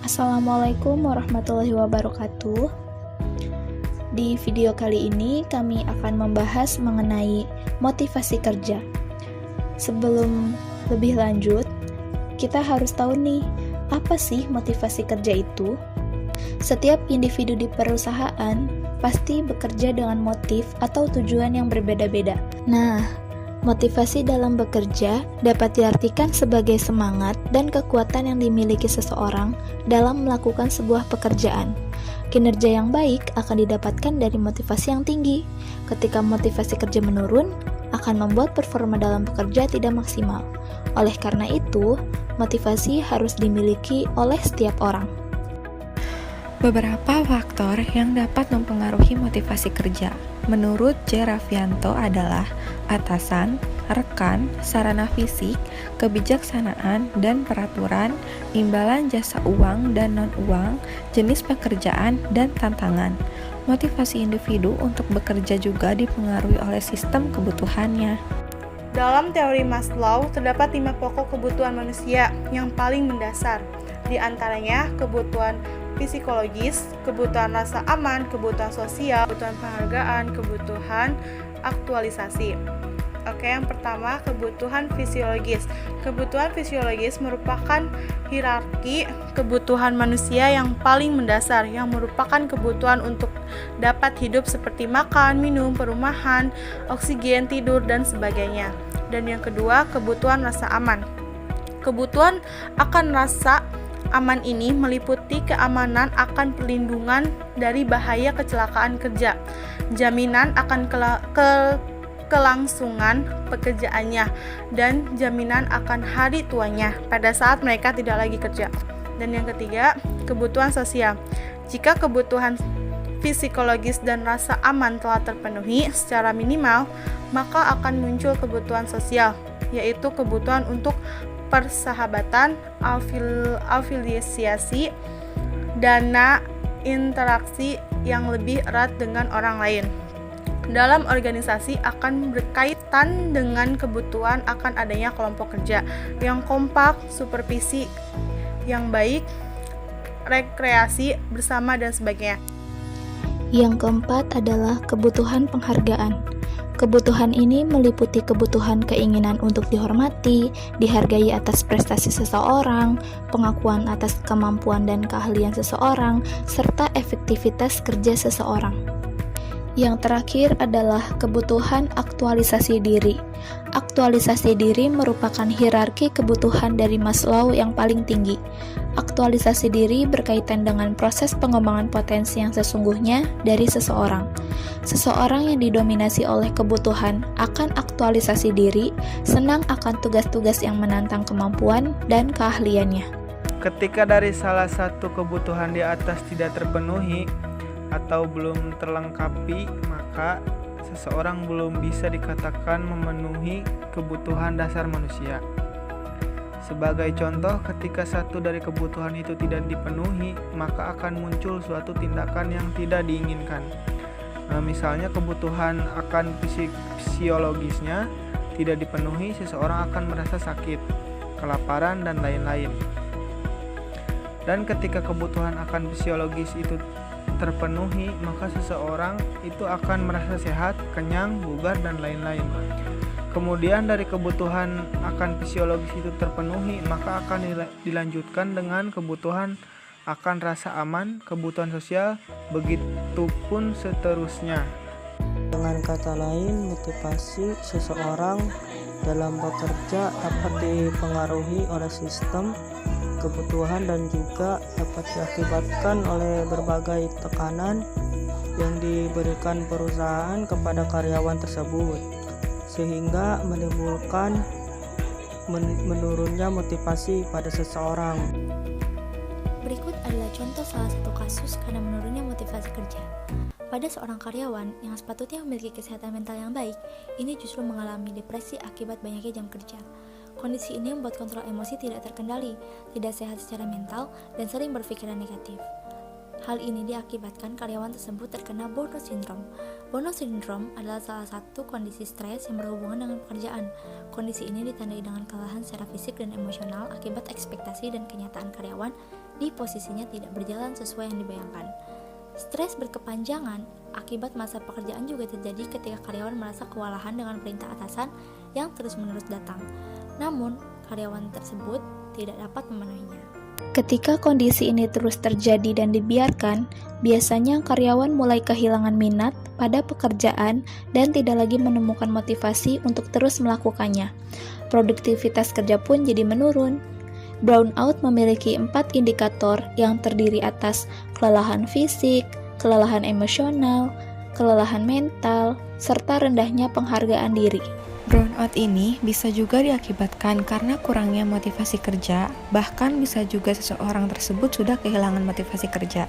Assalamualaikum warahmatullahi wabarakatuh. Di video kali ini kami akan membahas mengenai motivasi kerja. Sebelum lebih lanjut, kita harus tahu nih, apa sih motivasi kerja itu? Setiap individu di perusahaan pasti bekerja dengan motif atau tujuan yang berbeda-beda. Nah, motivasi dalam bekerja dapat diartikan sebagai semangat dan kekuatan yang dimiliki seseorang dalam melakukan sebuah pekerjaan. Kinerja yang baik akan didapatkan dari motivasi yang tinggi. Ketika motivasi kerja menurun, akan membuat performa dalam bekerja tidak maksimal. Oleh karena itu, motivasi harus dimiliki oleh setiap orang. Beberapa faktor yang dapat mempengaruhi motivasi kerja menurut J. Raffianto adalah atasan, rekan, sarana fisik, kebijaksanaan dan peraturan, imbalan jasa uang dan non-uang, jenis pekerjaan, dan tantangan. Motivasi individu untuk bekerja juga dipengaruhi oleh sistem kebutuhannya. Dalam teori Maslow, terdapat 5 pokok kebutuhan manusia yang paling mendasar. Di antaranya kebutuhan psikologis, kebutuhan rasa aman, kebutuhan sosial, kebutuhan penghargaan, kebutuhan aktualisasi. Oke, yang pertama, kebutuhan fisiologis. Kebutuhan fisiologis merupakan hierarki kebutuhan manusia yang paling mendasar, yang merupakan kebutuhan untuk dapat hidup seperti makan, minum, perumahan, oksigen, tidur, dan sebagainya. Dan yang kedua, kebutuhan rasa aman. Kebutuhan akan rasa aman ini meliputi keamanan akan perlindungan dari bahaya kecelakaan kerja, jaminan akan kelangsungan pekerjaannya, dan jaminan akan hari tuanya pada saat mereka tidak lagi kerja. Dan yang ketiga, kebutuhan sosial. Jika kebutuhan psikologis dan rasa aman telah terpenuhi secara minimal, maka akan muncul kebutuhan sosial, yaitu kebutuhan untuk persahabatan, afiliasi, dana, interaksi yang lebih erat dengan orang lain. Dalam organisasi akan berkaitan dengan kebutuhan akan adanya kelompok kerja yang kompak, supervisi yang baik, rekreasi bersama, dan sebagainya. Yang keempat adalah kebutuhan penghargaan. Kebutuhan ini meliputi kebutuhan keinginan untuk dihormati, dihargai atas prestasi seseorang, pengakuan atas kemampuan dan keahlian seseorang, serta efektivitas kerja seseorang. Yang terakhir adalah kebutuhan aktualisasi diri. Aktualisasi diri merupakan hierarki kebutuhan dari Maslow yang paling tinggi. Aktualisasi diri berkaitan dengan proses pengembangan potensi yang sesungguhnya dari seseorang. Seseorang yang didominasi oleh kebutuhan akan aktualisasi diri, senang akan tugas-tugas yang menantang kemampuan dan keahliannya. Ketika dari salah satu kebutuhan di atas tidak terpenuhi atau belum terlengkapi, maka seseorang belum bisa dikatakan memenuhi kebutuhan dasar manusia. Sebagai contoh, ketika satu dari kebutuhan itu tidak dipenuhi, maka akan muncul suatu tindakan yang tidak diinginkan. Misalnya kebutuhan akan fisiologisnya tidak dipenuhi, seseorang akan merasa sakit, kelaparan, dan lain-lain. Dan ketika kebutuhan akan fisiologis itu terpenuhi, maka seseorang itu akan merasa sehat, kenyang, bugar, dan lain-lain. Kemudian dari kebutuhan akan fisiologis itu terpenuhi, maka akan dilanjutkan dengan kebutuhan akan rasa aman, kebutuhan sosial, begitupun seterusnya. Dengan kata lain, motivasi seseorang dalam bekerja dapat dipengaruhi oleh sistem kebutuhan dan juga dapat diakibatkan oleh berbagai tekanan yang diberikan perusahaan kepada karyawan tersebut, sehingga menimbulkan menurunnya motivasi pada seseorang. Berikut adalah contoh salah satu kasus karena menurunnya motivasi kerja. Pada seorang karyawan yang sepatutnya memiliki kesehatan mental yang baik, ini justru mengalami depresi akibat banyaknya jam kerja. Kondisi ini membuat kontrol emosi tidak terkendali, tidak sehat secara mental, dan sering berpikiran negatif. Hal ini diakibatkan karyawan tersebut terkena burnout syndrome. Burnout syndrome adalah salah satu kondisi stres yang berhubungan dengan pekerjaan. Kondisi ini ditandai dengan kelelahan secara fisik dan emosional akibat ekspektasi dan kenyataan karyawan di posisinya tidak berjalan sesuai yang dibayangkan. Stres berkepanjangan akibat masa pekerjaan juga terjadi ketika karyawan merasa kewalahan dengan perintah atasan yang terus-menerus datang. Namun, karyawan tersebut tidak dapat memenuhinya. Ketika kondisi ini terus terjadi dan dibiarkan, biasanya karyawan mulai kehilangan minat pada pekerjaan dan tidak lagi menemukan motivasi untuk terus melakukannya. Produktivitas kerja pun jadi menurun. Brownout memiliki 4 indikator yang terdiri atas kelelahan fisik, kelelahan emosional, kelelahan mental, serta rendahnya penghargaan diri. Brownout ini bisa juga diakibatkan karena kurangnya motivasi kerja, bahkan bisa juga seseorang tersebut sudah kehilangan motivasi kerja.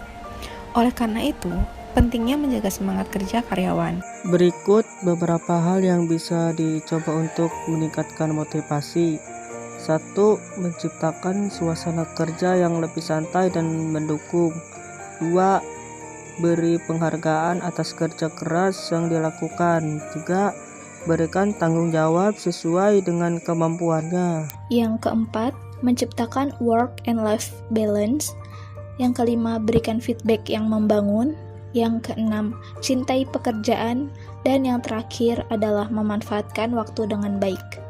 Oleh karena itu, pentingnya menjaga semangat kerja karyawan. Berikut beberapa hal yang bisa dicoba untuk meningkatkan motivasi. 1. Menciptakan suasana kerja yang lebih santai dan mendukung. 2. Beri penghargaan atas kerja keras yang dilakukan. 3. Berikan tanggung jawab sesuai dengan kemampuannya. Yang keempat, menciptakan work and life balance. Yang kelima, berikan feedback yang membangun. Yang keenam, cintai pekerjaan. Dan yang terakhir adalah memanfaatkan waktu dengan baik.